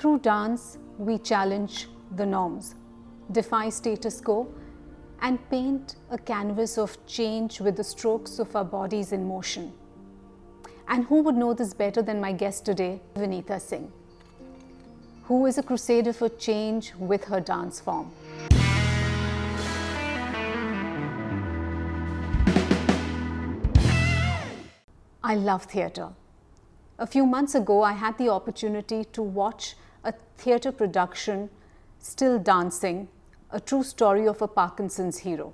Through dance, we challenge the norms, defy status quo, and paint a canvas of change with the strokes of our bodies in motion. And who would know this better than my guest today, Vonita Singh, who is a crusader for change with her dance form. I love theatre. A few months ago, I had the opportunity to watch a theatre production, Still Dancing, a true story of a Parkinson's hero.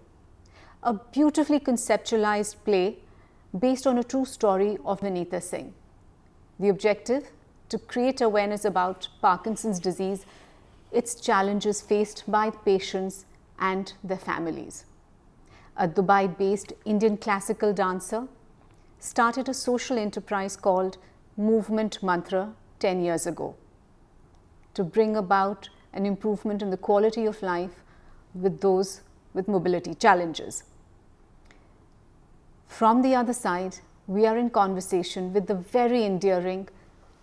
A beautifully conceptualized play based on a true story of Vonita Singh. The objective? To create awareness about Parkinson's disease, its challenges faced by patients and their families. A Dubai-based Indian classical dancer started a social enterprise called Movement Mantra 10 years ago to bring about an improvement in the quality of life with those with mobility challenges. From the other side, we are in conversation with the very endearing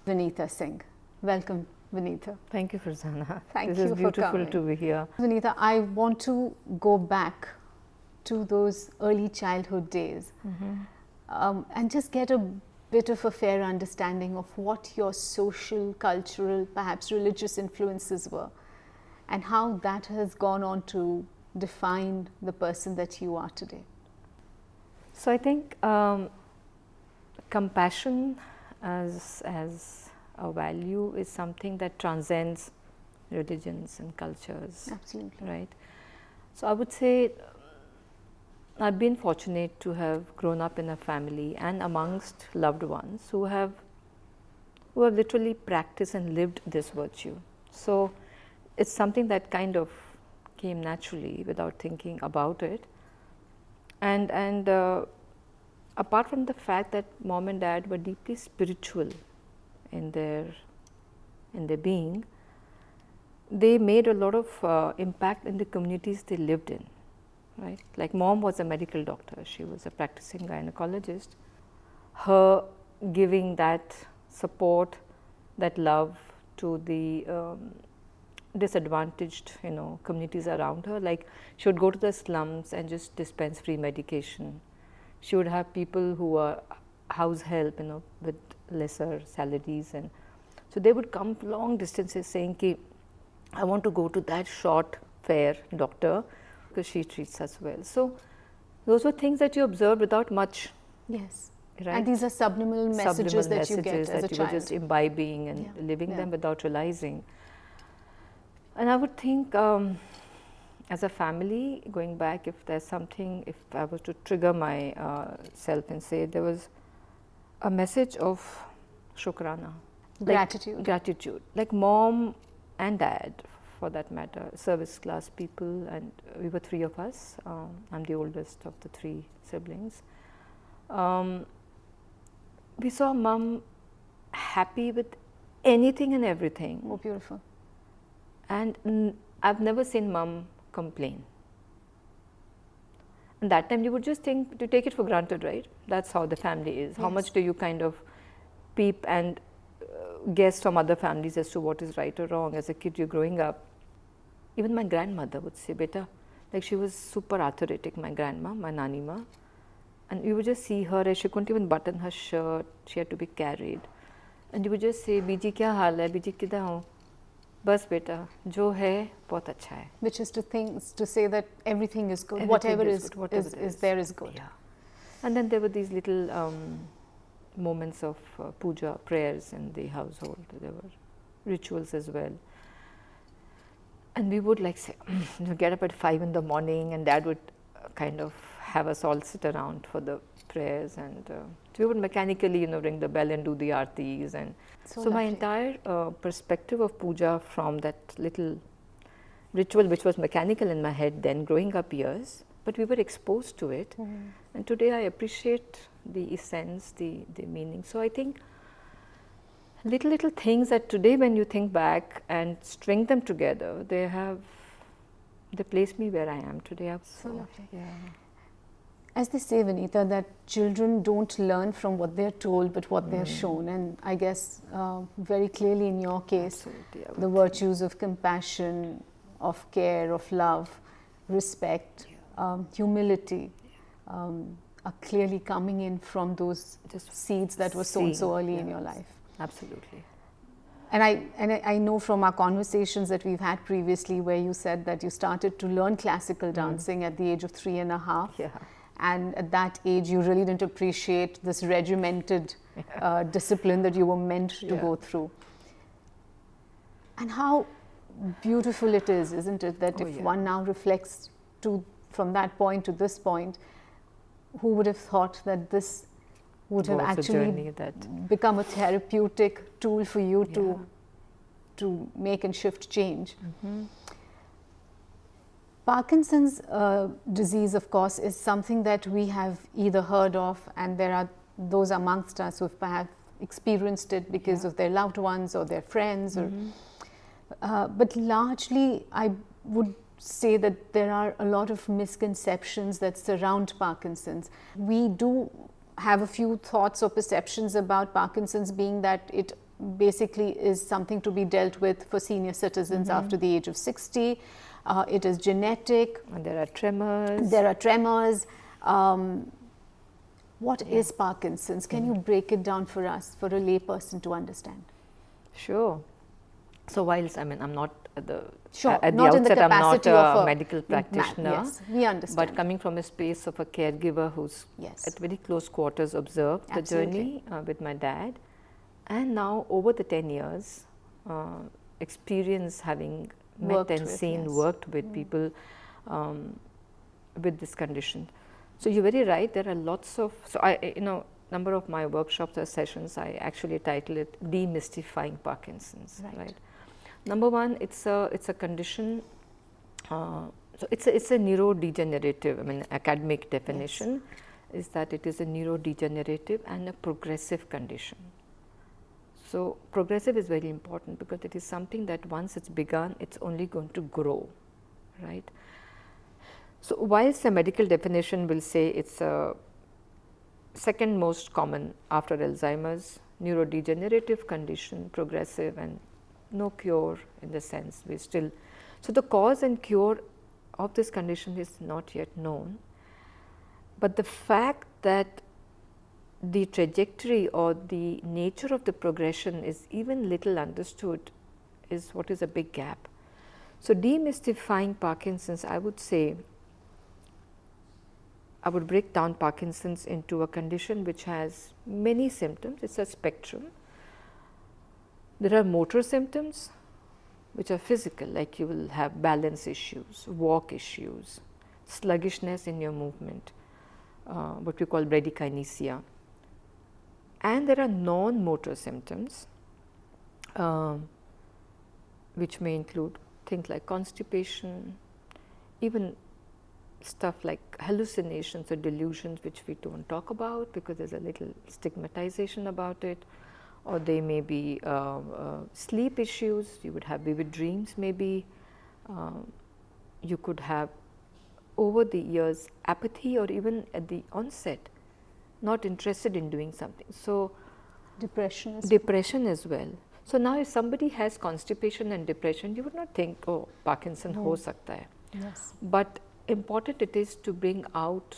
Vonita Singh. Welcome, Vonita. Thank you, Farzana. Thank this you is for beautiful coming. to be here. Vonita, I want to go back to those early childhood days and just get a bit of a fair understanding of what your social, cultural, perhaps religious influences were and how that has gone on to define the person that you are today. So I think compassion as a value is something that transcends religions and cultures. Absolutely. Right. So I would say I've been fortunate to have grown up in a family and amongst loved ones who have literally practiced and lived this virtue. So it's something that kind of came naturally without thinking about it. And apart from the fact that mom and dad were deeply spiritual in their being, they made a lot of impact in the communities they lived in. Right? Like mom was a medical doctor, she was a practicing gynecologist. Her giving that support, that love to the disadvantaged, communities around her. Like she would go to the slums and just dispense free medication. She would have people who were house help, with lesser salaries, and so they would come long distances saying, "Ki, I want to go to that short, fair doctor because she treats us well." So those were things that you observed without much. Yes. Right? And these are subliminal messages that you get as a that you child. were just imbibing and living them without realizing. And I would think as a family, going back, if there's something, if I was to trigger my self and say there was a message of shukrana. Gratitude. Gratitude. Like mom and dad, for that matter, service class people, and we were three of us. I'm the oldest of the three siblings. We saw mom happy with anything and everything. Oh, beautiful. And I've never seen mom complain. And that time you would just think to take it for granted, right? That's how the family is. Yes. How much do you kind of peep and guess from other families as to what is right or wrong? As a kid, you're growing up. Even my grandmother would say, "Beta," like she was super arthritic, my grandma, my nani ma. And you would just see her as she couldn't even button her shirt. She had to be carried. And you would just say, "Biji, kya haal hai? Biji, kidhar ho?" Bas beta, jo hai, bahut acha hai. Which is to say that everything is good. Everything whatever is there is good. Yeah. And then there were these little moments of puja, prayers in the household. There were rituals as well. And we would say, get up at 5 in the morning, and dad would kind of have us all sit around for the prayers, and we would mechanically, ring the bell and do the aartis. And so my entire perspective of puja from that little ritual, which was mechanical in my head then, growing up years, but we were exposed to it. And today I appreciate the essence, the meaning. So I think little things that today when you think back and string them together, they place me where I am today. So lovely. Yeah. As they say, Vonita, that children don't learn from what they're told, but what they're shown. And I guess very clearly in your case, the virtues of compassion, of care, of love, respect, humility are clearly coming in from those seeds that were sown so early in your life. Absolutely. And I know from our conversations that we've had previously, where you said that you started to learn classical dancing at the age of 3.5. Yeah. And at that age, you really didn't appreciate this regimented discipline that you were meant to go through. And how beautiful it is, isn't it, that if one now reflects from that point to this point, who would have thought that this would have actually become a therapeutic tool for you to make and shift change. Parkinson's disease, of course, is something that we have either heard of, and there are those amongst us who have perhaps experienced it because of their loved ones or their friends. But largely, I would say that there are a lot of misconceptions that surround Parkinson's. We do have a few thoughts or perceptions about Parkinson's, being that it basically is something to be dealt with for senior citizens after the age of 60. It is genetic. And there are tremors. There are tremors. What is Parkinson's? Can you break it down for us, for a layperson to understand? Sure. So whilst I'm not at the not outset, I'm not of a medical practitioner. Yes, we understand. But coming from a space of a caregiver who's at very close quarters observed the journey with my dad, and now over the 10 years, experience having worked worked with people with this condition. So you're very right. There are lots of number of my workshops or sessions, I actually title it Demystifying Parkinson's. Right. Number one, it's a condition. So it's a neurodegenerative. Academic definition is that it is a neurodegenerative and a progressive condition. So progressive is very important because it is something that once it's begun, it's only going to grow, right? So whilst the medical definition will say it's a second most common after Alzheimer's, neurodegenerative condition, progressive, and no cure in the sense we still. So the cause and cure of this condition is not yet known, but the fact that the trajectory or the nature of the progression is even little understood is what is a big gap. So demystifying Parkinson's, I would say, I would break down Parkinson's into a condition which has many symptoms. It's a spectrum. There are motor symptoms which are physical, like you will have balance issues, walk issues, sluggishness in your movement, what we call bradykinesia. And there are non-motor symptoms which may include things like constipation, even stuff like hallucinations or delusions, which we don't talk about because there's a little stigmatization about it, or they may be sleep issues. You would have vivid dreams, maybe. You could have over the years apathy, or even at the onset not interested in doing something. So depression as well. So now if somebody has constipation and depression, you would not think, oh, Parkinson ho sakta hai. Yes. But important it is to bring out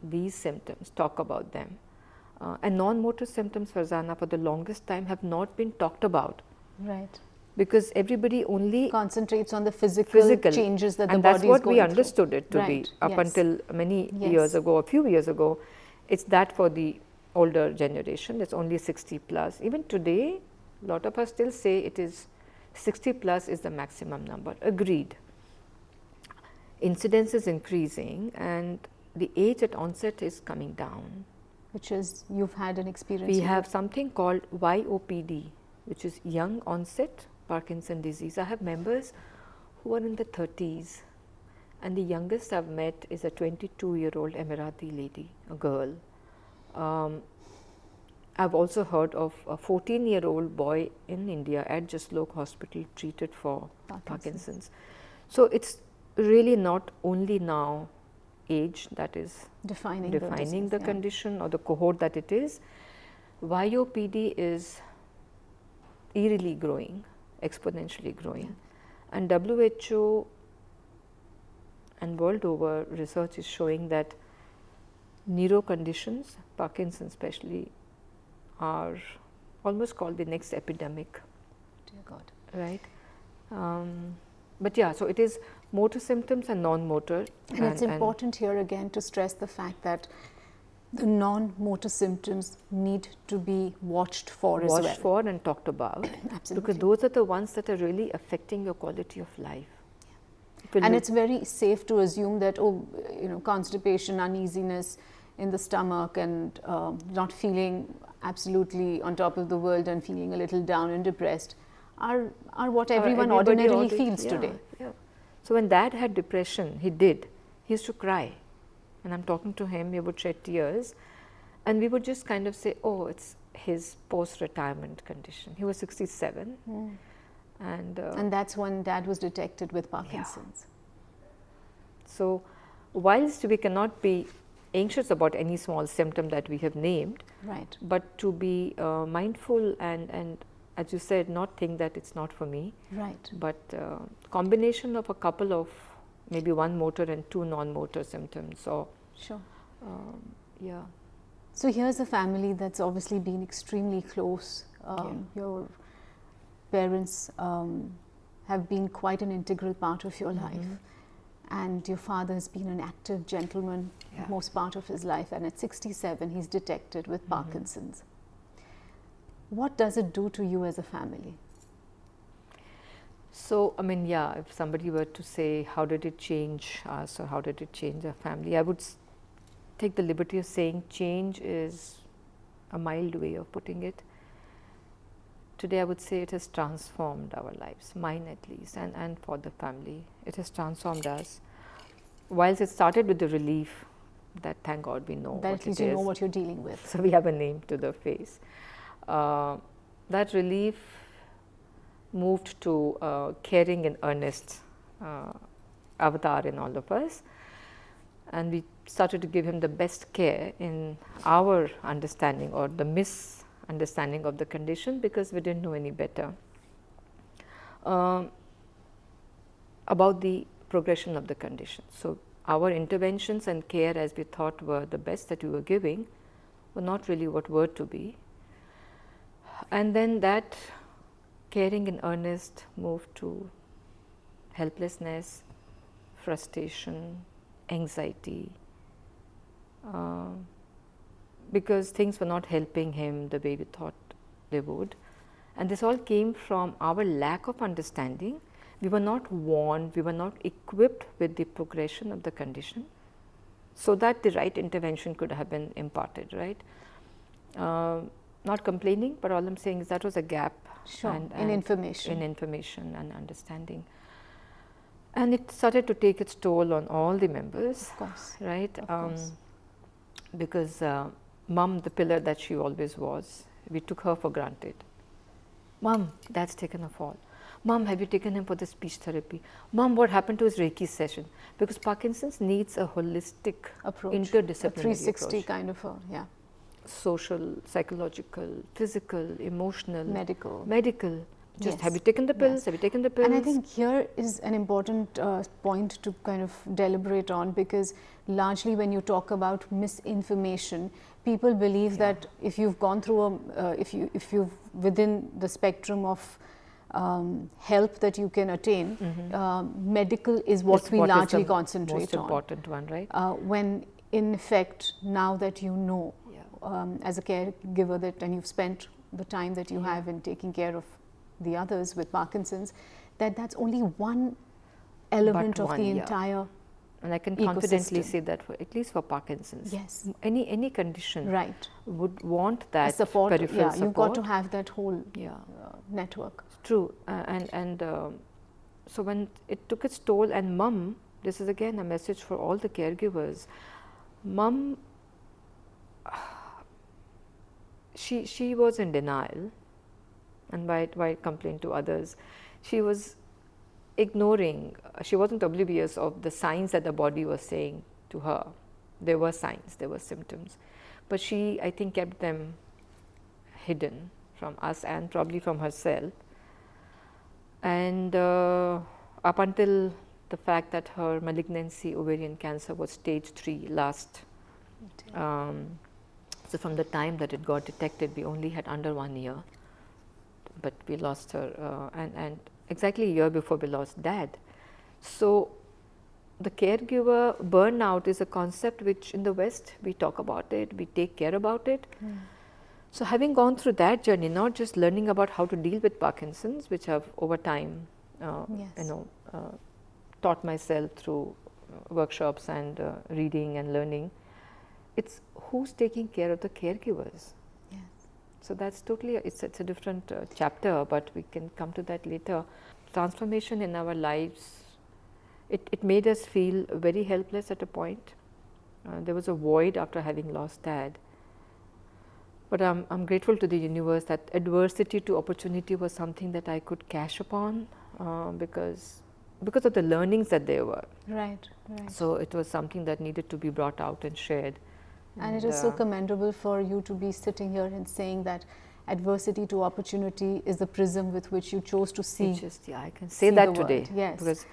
these symptoms, talk about them. And non-motor symptoms, Farzana, for the longest time have not been talked about. Right. Because everybody only concentrates on the physical changes that the body is going through. And that's what we understood it to be up until many years ago, a few years ago. It's that for the older generation, it's only 60 plus. Even today, a lot of us still say it is 60 plus is the maximum number. Agreed. Incidence is increasing and the age at onset is coming down. Which is, you've had an experience. We have something called YOPD, which is young onset Parkinson's disease. I have members who are in the 30s, and the youngest I've met is a 22-year-old Emirati lady, a girl. I've also heard of a 14-year-old boy in India at Jaslok Hospital treated for Parkinson's. So it's really not only now age that is defining the condition or the cohort that it is. YOPD is eerily growing, exponentially growing, and WHO and world over research is showing that neuro conditions, Parkinson's especially, are almost called the next epidemic. Dear God. Right. But yeah, so it is motor symptoms and non-motor. And it's important here again to stress the fact that the non-motor symptoms need to be watched for as well. Watched for and talked about. Absolutely. Because those are the ones that are really affecting your quality of life. Yeah. And it's very safe to assume that, constipation, uneasiness in the stomach, and not feeling absolutely on top of the world and feeling a little down and depressed are what everyone ordinarily feels today. Yeah. So when Dad had depression, he used to cry. And I'm talking to him, he would shed tears. And we would just kind of say, oh, it's his post-retirement condition. He was 67. And that's when Dad was detected with Parkinson's. Yeah. So whilst we cannot be anxious about any small symptom that we have named, right, but to be mindful and as you said, not think that it's not for me, right, but combination of a couple of maybe one motor and two non-motor symptoms. So sure, yeah. So here's a family that's obviously been extremely close. Your parents have been quite an integral part of your life. And your father has been an active gentleman most part of his life, and at 67 he's detected with Parkinson's. What does it do to you as a family? So, I mean, if somebody were to say, how did it change us or how did it change our family, I would take the liberty of saying change is a mild way of putting it. Today I would say it has transformed our lives, mine at least, and for the family. It has transformed us. Whilst it started with the relief that thank God we know that what at least it you is. know what you're dealing with. So we have a name to the face. That relief moved to caring in earnest avatar in all of us. And we started to give him the best care in our understanding or the misunderstanding of the condition, because we didn't know any better about the progression of the condition. So our interventions and care, as we thought were the best that we were giving, were not really what were to be. And then that caring in earnest moved to helplessness, frustration, anxiety, because things were not helping him the way we thought they would. And this all came from our lack of understanding. We were not warned, we were not equipped with the progression of the condition so that the right intervention could have been imparted, right? Not complaining, but all I'm saying is that was a gap. Sure, in information. In information and understanding. And it started to take its toll on all the members, of course, right? Of course. Because Mom, the pillar that she always was, we took her for granted. Mom, Dad's taken a fall. Mom, have you taken him for the speech therapy? Mom, what happened to his Reiki session? Because Parkinson's needs a holistic approach, interdisciplinary a 360 approach. kind of Social, psychological, physical, emotional, medical. Just have you taken the pills? Have you taken the pills? And I think here is an important point to kind of deliberate on, because largely when you talk about misinformation, people believe that if you've gone through if you've within the spectrum of help that you can attain, medical is what we largely concentrate on. Most important one, right? When in effect, now that you know, as a caregiver, that and you've spent the time that you have in taking care of the others with Parkinson's, that's only one element of the entire and I can confidently say that at least for Parkinson's, yes, any condition would want that support. Peripheral support. You've got to have that whole network. True, so when it took its toll, and Mum, this is again a message for all the caregivers. Mum, she was in denial, and why complain to others? She was ignoring, she wasn't oblivious of the signs that the body was saying to her. There were signs, there were symptoms, but she, I think, kept them hidden from us and probably from herself. And up until the fact that her malignancy, ovarian cancer, was stage 3 last. So from the time that it got detected, we only had under 1 year, but we lost her, and exactly a year before we lost Dad. So the caregiver burnout is a concept which in the West we talk about it, we take care about it. So having gone through that journey, not just learning about how to deal with Parkinson's, which I've over time, taught myself through workshops and reading and learning, it's who's taking care of the caregivers. Yes. So that's totally, it's a different chapter, but we can come to that later. Transformation in our lives, it made us feel very helpless at a point. There was a void after having lost Dad. But I'm grateful to the universe that adversity to opportunity was something that I could cash upon because of the learnings that there were. Right. So it was something that needed to be brought out and shared. And it is so commendable for you to be sitting here and saying that adversity to opportunity is the prism with which you chose to see. I can say that today. Yes.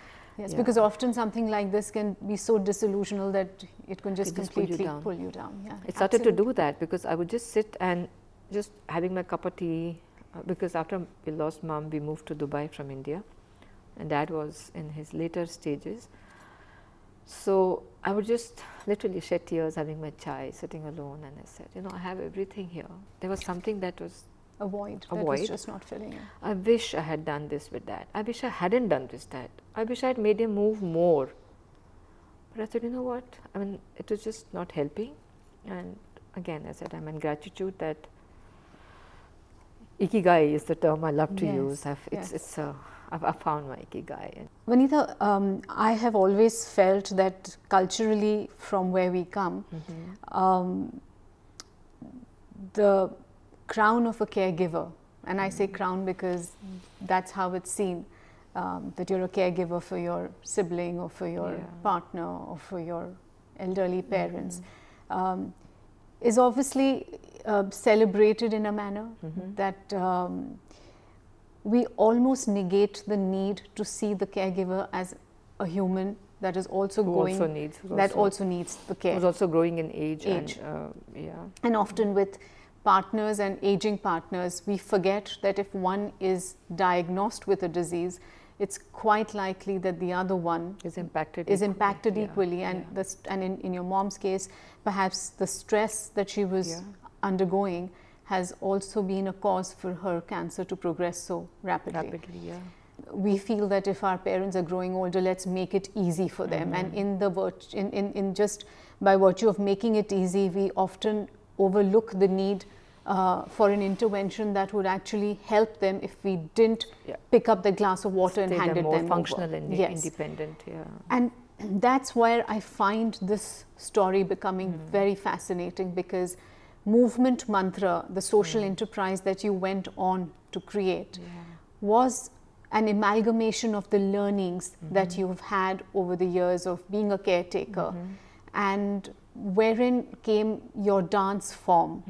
Because often something like this can be so disillusional that it can just completely pull you down. Yeah, it started to do that because I would just sit and just having my cup of tea, because after we lost Mom, we moved to Dubai from India, and Dad was in his later stages. So I would just literally shed tears having my chai, sitting alone, and I said, I have everything here. There was something that was a void that was just not filling in. I wish I had done this with Dad. I wish I hadn't done this with Dad. I wish I had made him move more. But I said, you know what? I mean, it was just not helping. And again, I said, I'm in gratitude that ikigai is the term I love to use. I've found my ikigai. Vonita, I have always felt that culturally, from where we come, the crown of a caregiver, and I say crown because that's how it's seen, that you're a caregiver for your sibling or for your partner or for your elderly parents, is obviously celebrated in a manner that we almost negate the need to see the caregiver as a human that is also also needs the care. Who's also growing in age. And often with partners and aging partners, we forget that if one is diagnosed with a disease, it's quite likely that the other one is impacted equally. And in your mom's case, perhaps the stress that she was undergoing has also been a cause for her cancer to progress so rapidly. We feel that if our parents are growing older, let's make it easy for them. And in just by virtue of making it easy, we often overlook the need for an intervention that would actually help them if we didn't pick up the glass of water and hand it them more functional over. and independent. And that's where I find this story becoming very fascinating, because movement mantra, the social enterprise that you went on to create, was an amalgamation of the learnings that you've had over the years of being a caretaker, and wherein came your dance form.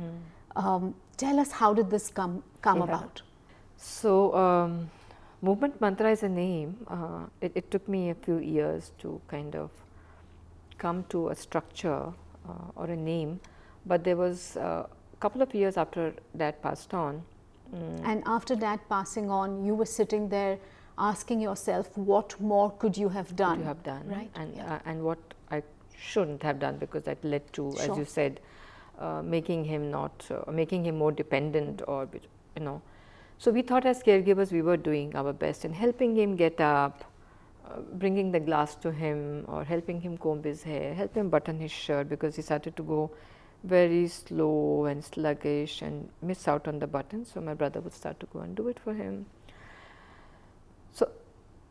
Tell us, how did this come about? So, movement mantra is a name. It took me a few years to kind of come to a structure or a name, but there was a couple of years after Dad passed on. And after Dad passing on, you were sitting there asking yourself, what more could you have done? Right? And what I shouldn't have done, because that led to, as you said, making him more dependent, or So we thought as caregivers we were doing our best in helping him get up, bringing the glass to him, or helping him comb his hair, help him button his shirt, because he started to go very slow and sluggish and miss out on the buttons. So my brother would start to go and do it for him. So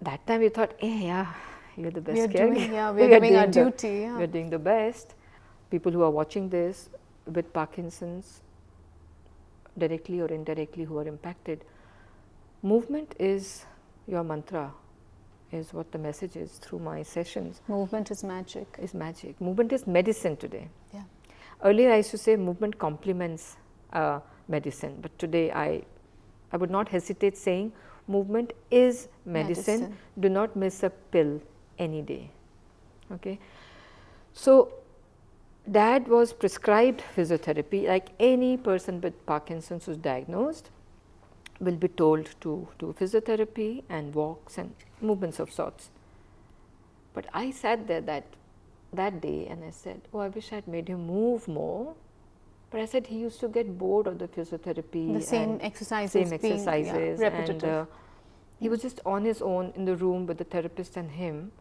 that time we thought, you're the best caregiver. We're doing our duty. We're doing the best. People who are watching this with Parkinson's, directly or indirectly, who are impacted, movement is your mantra. is what the message is through my sessions. Movement is magic. Is magic. Movement is medicine today. Yeah. Earlier I used to say movement complements medicine, but today I would not hesitate saying movement is medicine. Do not miss a pill any day. Okay. So Dad was prescribed physiotherapy, like any person with Parkinson's who's diagnosed will be told to do physiotherapy and walks and movements of sorts. But I sat there that day and I said, oh, I wish I had made him move more. But I said he used to get bored of the physiotherapy. The same exercises. Repetitive. And he was just on his own in the room with the therapist and him.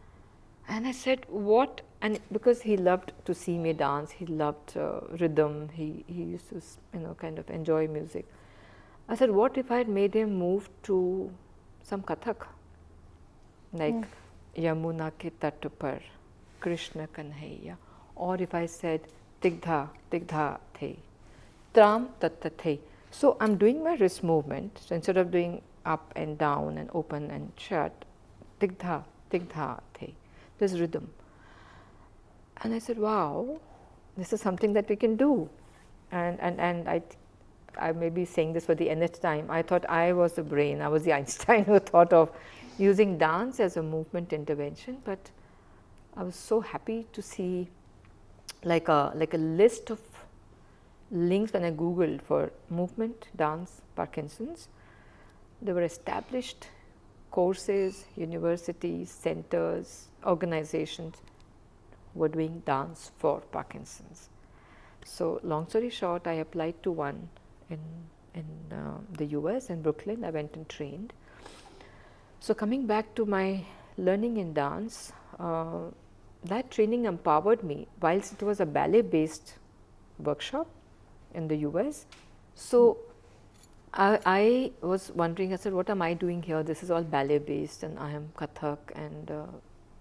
And I said, what? And because he loved to see me dance, he loved rhythm, he used to, kind of enjoy music. I said, what if I had made him move to some Kathak? Like Yamuna ke tat par, Krishna Kanhaiya. Or if I said, Tigdha, Tigdha the, Tram Tatta the. So I'm doing my wrist movement. So instead of doing up and down and open and shut, Tigdha, Tigdha the. There's rhythm. And I said, wow, this is something that we can do. And I may be saying this for the nth time. I thought I was the brain, I was the Einstein who thought of using dance as a movement intervention. But I was so happy to see like a list of links when I Googled for movement, dance, Parkinson's. There were established courses, universities, centers, organizations were doing dance for Parkinson's. So long story short, I applied to one in the US, in Brooklyn. I went and trained. So coming back to my learning in dance, that training empowered me, whilst it was a ballet-based workshop in the US. So I was wondering, I said, what am I doing here? This is all ballet-based and I am Kathak, and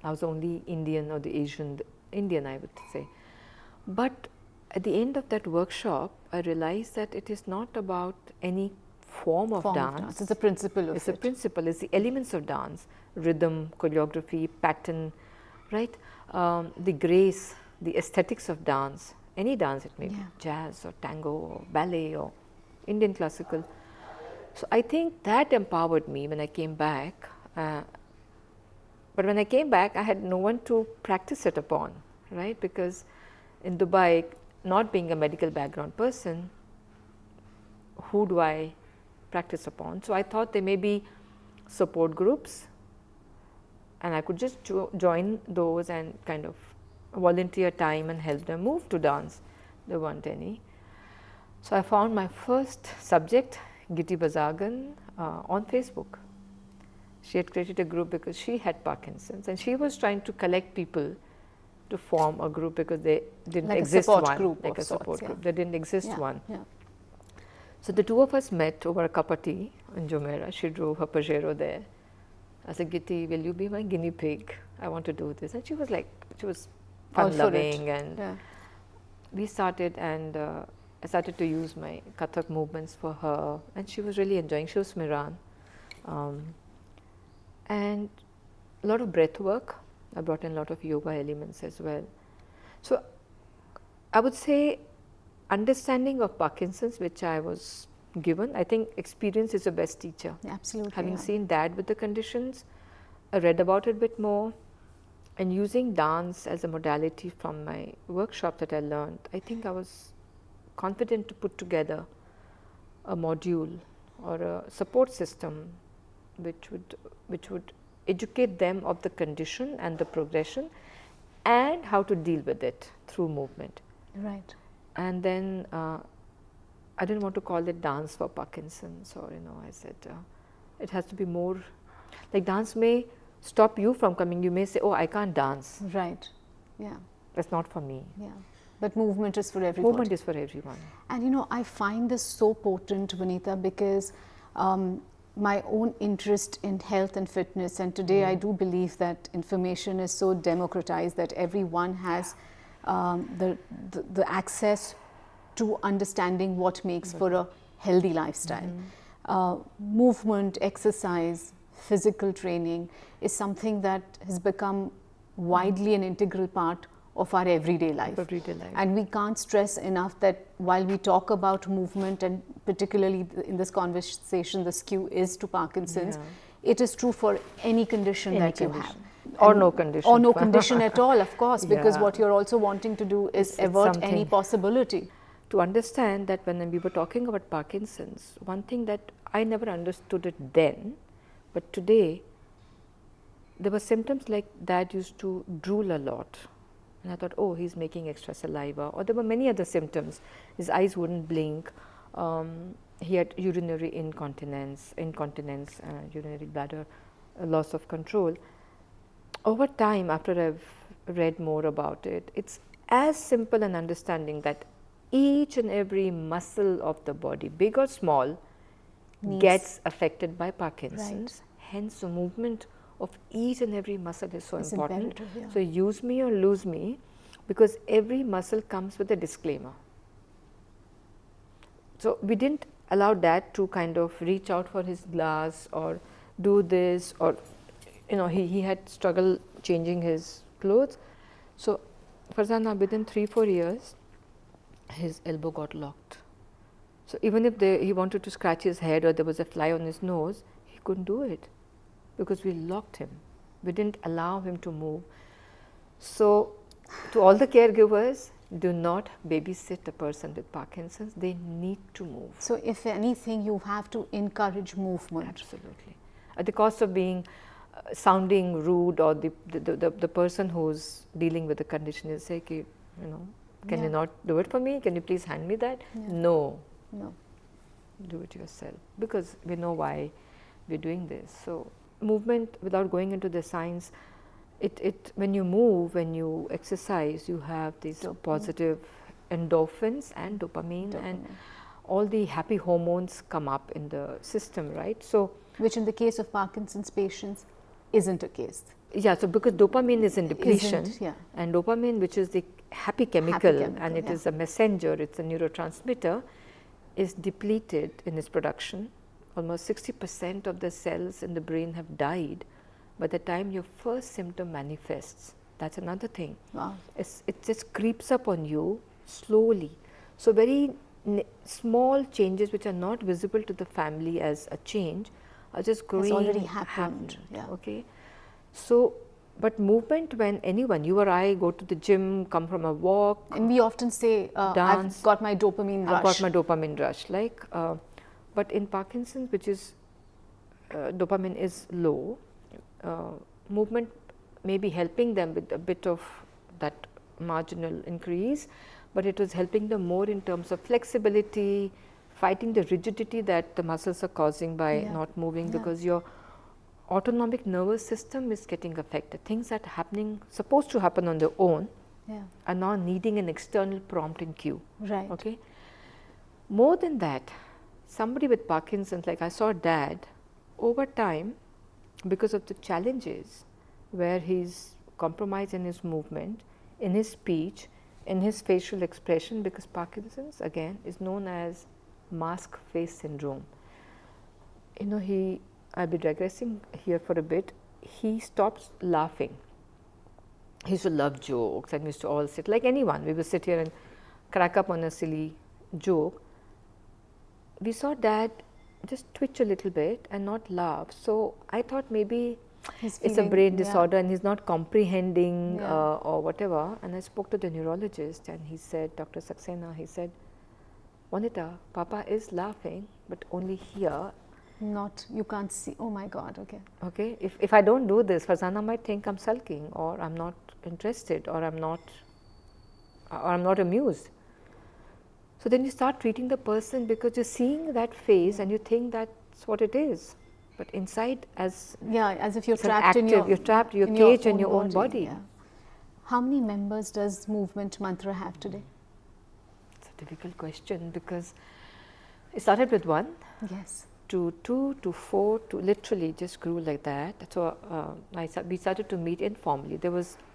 I was only Indian or the Asian Indian, I would say. But at the end of that workshop, I realized that it is not about any form of dance. It's a principle of it. It's a principle, it's the elements of dance, rhythm, choreography, pattern, right? The grace, the aesthetics of dance, any dance it may be, jazz or tango or ballet or Indian classical. So I think that empowered me when I came back. But when I came back, I had no one to practice it upon, right? Because in Dubai, not being a medical background person, who do I practice upon? So I thought there may be support groups, and I could just join those and kind of volunteer time and help them move to dance. There weren't any. So I found my first subject, Giti Bazagan, on Facebook. She had created a group because she had Parkinson's, and she was trying to collect people to form a group because they didn't exist one. Like a support group. There didn't exist one. So the two of us met over a cup of tea in Jumeirah. She drove her Pajero there. I said, Giti, will you be my guinea pig? I want to do this. And she was like, she was fun-loving, and we started, and I started to use my Kathak movements for her, and she was really enjoying. She was Miran. And a lot of breath work. I brought in a lot of yoga elements as well. So I would say understanding of Parkinson's, which I was given, I think experience is the best teacher. Absolutely. Having seen Dad with the conditions, I read about it a bit more, and using dance as a modality from my workshop that I learned, I think I was confident to put together a module or a support system which would educate them of the condition and the progression and how to deal with it through movement. Right. And then I didn't want to call it dance for Parkinson's, or I said it has to be more like dance may stop you from coming. You may say, oh, I can't dance. Right. Yeah. That's not for me. Yeah. But movement is for everyone. Movement is for everyone. And I find this so potent, Vonita, because my own interest in health and fitness, and today I do believe that information is so democratized that everyone has the access to understanding what makes for a healthy lifestyle. Movement, exercise, physical training is something that has become widely an integral part of our everyday life. And we can't stress enough that while we talk about movement, and particularly in this conversation, the skew is to Parkinson's, it is true for any condition that you have. Or no condition. Or no condition at all, of course, because what you're also wanting to do is avert any possibility. To understand that when we were talking about Parkinson's, one thing that I never understood it then, but today, there were symptoms like Dad used to drool a lot. And I thought, oh, he's making extra saliva. Or there were many other symptoms. His eyes wouldn't blink. He had urinary incontinence, urinary bladder, loss of control. Over time, after I've read more about it, it's as simple an understanding that each and every muscle of the body, big or small, gets affected by Parkinson's. Hence, the movement of each and every muscle is so important. So, use me or lose me, because every muscle comes with a disclaimer. So, we didn't allow Dad to kind of reach out for his glass or do this, or he had struggle changing his clothes. So, Farzana, within 3-4 years, his elbow got locked. So, even if he wanted to scratch his head or there was a fly on his nose, he couldn't do it because we locked him. We didn't allow him to move. So, to all the caregivers, do not babysit a person with Parkinson's. They need to move. So, if anything, you have to encourage movement. Absolutely. At the cost of being sounding rude, or the person who's dealing with the condition is say, can you not do it for me? Can you please hand me that? No. Do it yourself, because we know why we're doing this. So, movement, without going into the science, when you move, when you exercise, you have these positive endorphins and dopamine, and all the happy hormones come up in the system, right? So, which in the case of Parkinson's patients isn't a case. Yeah, so because dopamine is in depletion, and dopamine, which is the happy chemical, and it is a messenger, it's a neurotransmitter, is depleted in its production. Almost 60% of the cells in the brain have died by the time your first symptom manifests. That's another thing. Wow. It just creeps up on you slowly. So, very small changes which are not visible to the family as a change are just growing. It's already happened. Okay. So, but movement, when anyone, you or I, go to the gym, come from a walk, and we often say, dance, I've got my dopamine rush. I've got my dopamine rush. But in Parkinson's, which is dopamine is low, movement may be helping them with a bit of that marginal increase, but it was helping them more in terms of flexibility, fighting the rigidity that the muscles are causing by not moving, because your autonomic nervous system is getting affected. Things that are supposed to happen on their own are now needing an external prompt and cue. Right. Okay. More than that, somebody with Parkinson's, like I saw Dad, over time, because of the challenges where he's compromised in his movement, in his speech, in his facial expression, because Parkinson's again is known as mask face syndrome. I'll be digressing here for a bit. He stops laughing. He used to love jokes, and we used to all sit like anyone. We would sit here and crack up on a silly joke. We saw Dad just twitch a little bit and not laugh. So, I thought maybe it's a brain disorder and he's not comprehending or whatever. And I spoke to the neurologist, and he said, Dr. Saxena, he said, Vonita, Papa is laughing, but only here. You can't see. Oh my God, okay. Okay, if I don't do this, Farzana might think I'm sulking, or I'm not interested, or I'm not amused. So, then you start treating the person because you're seeing that face and you think that's what it is. But inside, as if you're trapped you're trapped, you're caged in your own body. Yeah. How many members does Movement Mantra have today? It's a difficult question, because it started with 1. Yes. To 2 to 4 to literally just grew like that. So, we started to meet informally.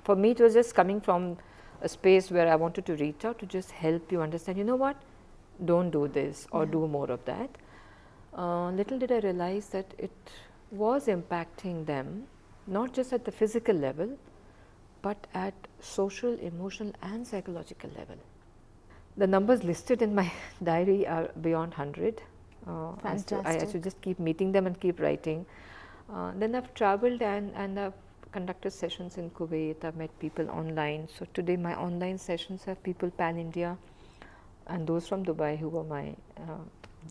For me, it was just coming from a space where I wanted to reach out to just help you understand, don't do this or do more of that. Little did I realize that it was impacting them, not just at the physical level, but at social, emotional and psychological level. The numbers listed in my diary are beyond 100. I should just keep meeting them and keep writing. Then I've traveled and I've conducted sessions in Kuwait. I've met people online. So today my online sessions have people pan-India and those from Dubai who were my...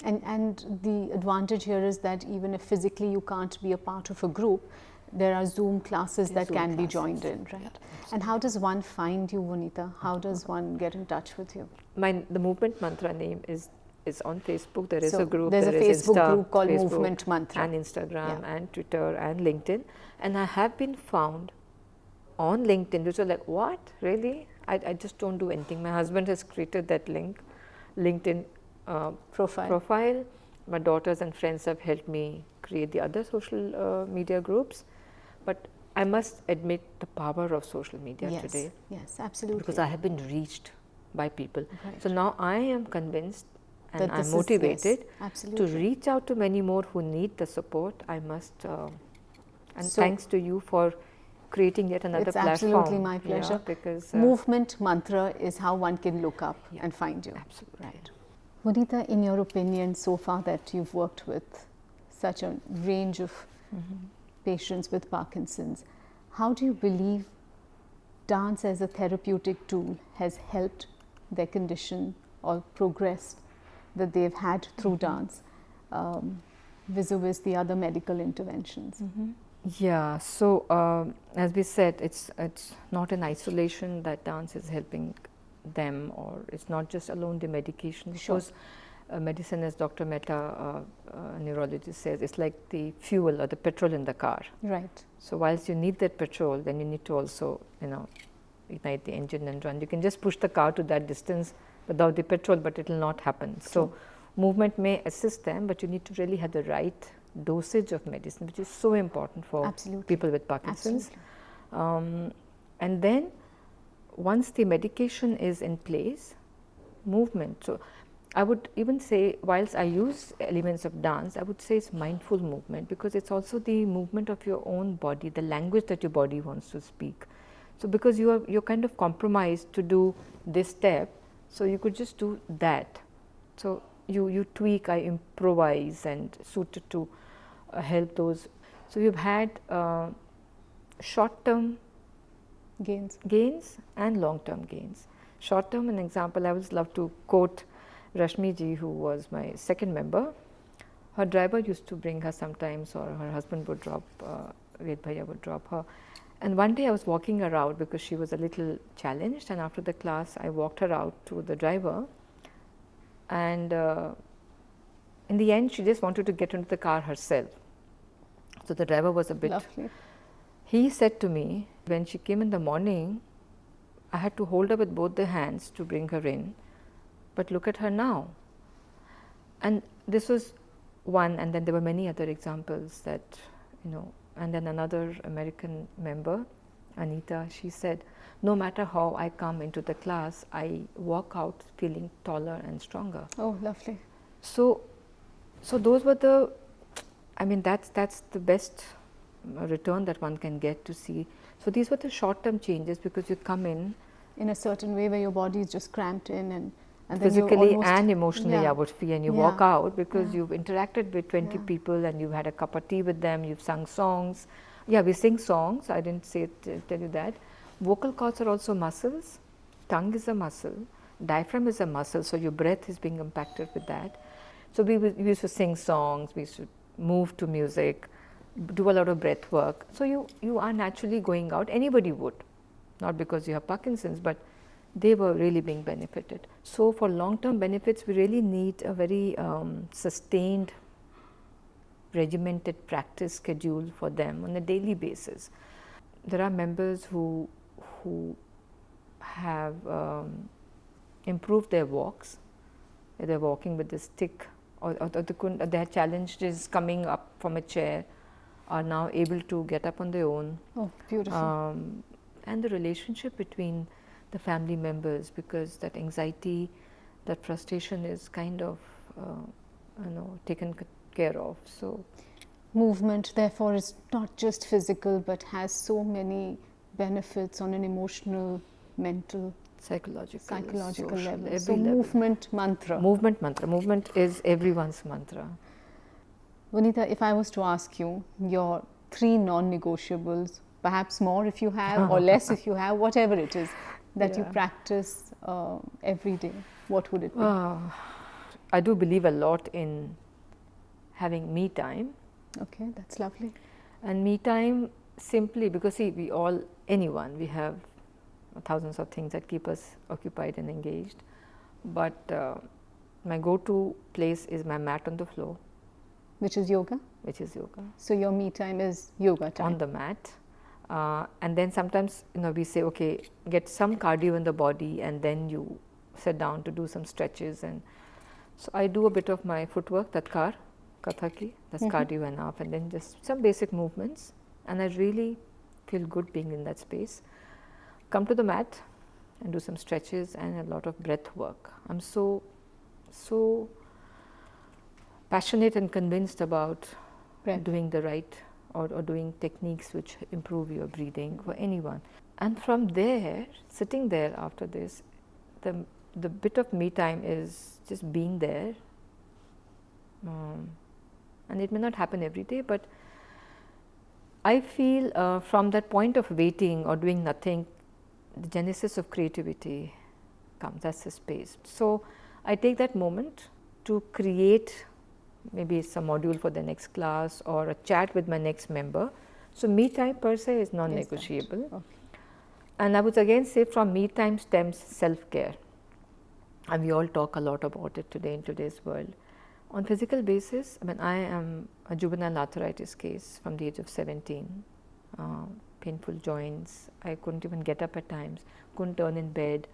And the advantage here is that even if physically you can't be a part of a group, there are Zoom classes that can be joined in, right? Yeah, and how does one find you, Vonita? How does one get in touch with you? The movement mantra name is on Facebook. There is a group. There's a Facebook group called Movement Mantra. And Instagram and Twitter and LinkedIn. And I have been found on LinkedIn, which are like, what? Really? I just don't do anything. My husband has created that LinkedIn profile. My daughters and friends have helped me create the other social media groups. But I must admit the power of social media today. Yes, absolutely. Because I have been reached by people. Right. So now I am convinced and I'm motivated to reach out to many more who need the support. I must, and thanks to you for creating yet another platform. It's absolutely my pleasure. Yeah, because Movement Mantra is how one can look up and find you. Absolutely. Right. Vonita, in your opinion, so far that you've worked with such a range of patients with Parkinson's, how do you believe dance as a therapeutic tool has helped their condition or progressed that they've had through dance vis-a-vis the other medical interventions? Yeah, so as we said, it's not in isolation that dance is helping them, or it's not just alone the medication. Because medicine, as Dr. Mehta, a neurologist, says, it's like the fuel or the petrol in the car. Right. So whilst you need that petrol, then you need to also, ignite the engine and run. You can just push the car to that distance without the petrol, but it will not happen. So movement may assist them, but you need to really have the right dosage of medicine, which is so important for people with Parkinson's. And then once the medication is in place, movement. So I would even say, whilst I use elements of dance, I would say it's mindful movement, because it's also the movement of your own body, the language that your body wants to speak. So because you're kind of compromised to do this step, so you could just do that. So you tweak, I improvise and suit it to help those. So you've had short-term gains and long-term gains. Short-term, an example, I would love to quote Rashmi ji, who was my second member. Her driver used to bring her sometimes, or her husband would drop, Ved Bhaiya would drop her. And one day I was walking her out because she was a little challenged, and after the class I walked her out to the driver, and in the end she just wanted to get into the car herself. So the driver was a bit... Lovely. He said to me, when she came in the morning, I had to hold her with both the hands to bring her in, but look at her now. And this was one, and then there were many other examples that, and then another American member, Anita, she said, no matter how I come into the class, I walk out feeling taller and stronger. Oh, lovely. So those were the, that's the best return that one can get to see. So these were the short-term changes, because you come in a certain way where your body is just cramped in, and then physically and emotionally, I would feel, and you walk out because you've interacted with 20 people and you've had a cup of tea with them, you've sung songs. Yeah, we sing songs, I didn't tell you that. Vocal cords are also muscles, tongue is a muscle, diaphragm is a muscle, so your breath is being impacted with that. So we used to sing songs, we used to move to music, do a lot of breath work. So you are naturally going out, anybody would, not because you have Parkinson's, but they were really being benefited. So for long-term benefits, we really need a very sustained, regimented practice schedule for them on a daily basis. There are members who have improved their walks. They're walking with a stick, or they had challenges coming up from a chair, are now able to get up on their own. Oh, beautiful. And the relationship between the family members, because that anxiety, that frustration is kind of taken care of. So movement, therefore, is not just physical but has so many benefits on an emotional, mental, psychological social, level. every So, level. movement mantra. Movement mantra. Movement is everyone's mantra. Vonita, if I was to ask you your 3 non-negotiables, perhaps more if you have or less if you have, whatever it is that you Yeah. practice every day, what would it be? I do believe a lot in having me time. Okay, that's lovely. And me time simply because, see, we all, anyone, we have thousands of things that keep us occupied and engaged. But my go-to place is my mat on the floor, Which is yoga? which is yoga, So your me time is yoga time. on the mat. And then sometimes, we say, okay, get some cardio in the body, and then you sit down to do some stretches. And so I do a bit of my footwork, Kathaki, that's cardio enough, and then just some basic movements. And I really feel good being in that space. Come to the mat and do some stretches and a lot of breath work. I'm so passionate and convinced about Breath. doing the right or doing techniques which improve your breathing for anyone. And from there, sitting there after this, the bit of me time is just being there. And it may not happen every day, but I feel from that point of waiting or doing nothing, the genesis of creativity comes. That's the space. So I take that moment to create maybe some module for the next class or a chat with my next member. So me time per se is non-negotiable. Okay. And I would again say from me time stems self-care. And we all talk a lot about it today in today's world. On physical basis, I am a juvenile arthritis case from the age of 17. Painful joints. I couldn't even get up at times. Couldn't turn in bed.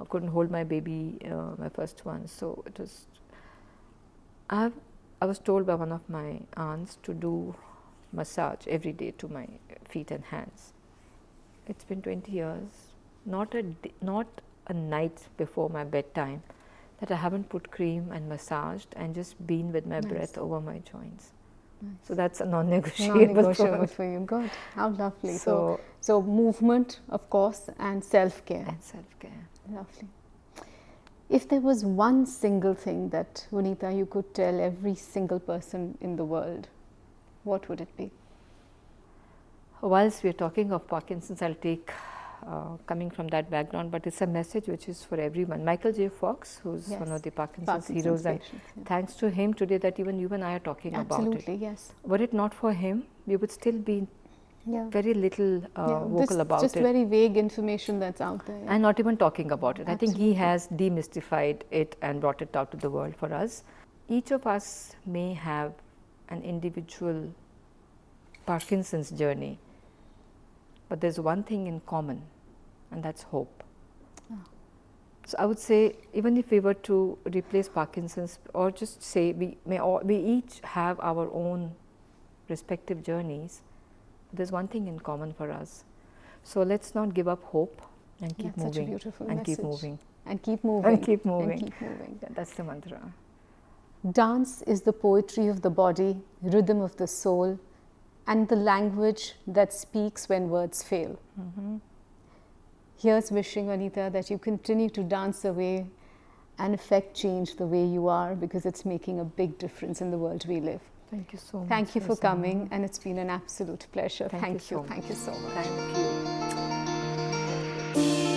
Couldn't hold my baby, my first one. So it was. I was told by one of my aunts to do massage every day to my feet and hands. It's been 20 years. Not a night before my bedtime that I haven't put cream and massaged and just been with my breath over my joints. Nice. So that's a non-negotiable. Non-negotiable for you. Good. How lovely. So movement, of course, and self-care. And self-care. Lovely. If there was one single thing that, Vonita, you could tell every single person in the world, what would it be? Whilst we are talking of Parkinson's, I'll take coming from that background, but it's a message which is for everyone. Michael J. Fox, who's one of the Parkinson's heroes, patients, and thanks to him today that even you and I are talking about it. Absolutely, yes. Were it not for him, we would still be very little vocal about just it. Just very vague information that's out there. And not even talking about it. Absolutely. I think he has demystified it and brought it out to the world for us. Each of us may have an individual Parkinson's journey, but there's one thing in common, and that's hope. So I would say, even if we were to replace Parkinson's, or just say we each have our own respective journeys, there's one thing in common for us. So let's not give up hope and keep moving. Such a beautiful and message. Keep moving. And keep moving. And keep moving. And keep moving. Yeah, that's the mantra. Dance is the poetry of the body, rhythm of the soul, and the language that speaks when words fail. Here's wishing, Vonita, that you continue to dance away and affect change the way you are, because it's making a big difference in the world we live. Thank you so much. Thank you for coming, and it's been an absolute pleasure. Thank you so much. Thank you so much. Thank you.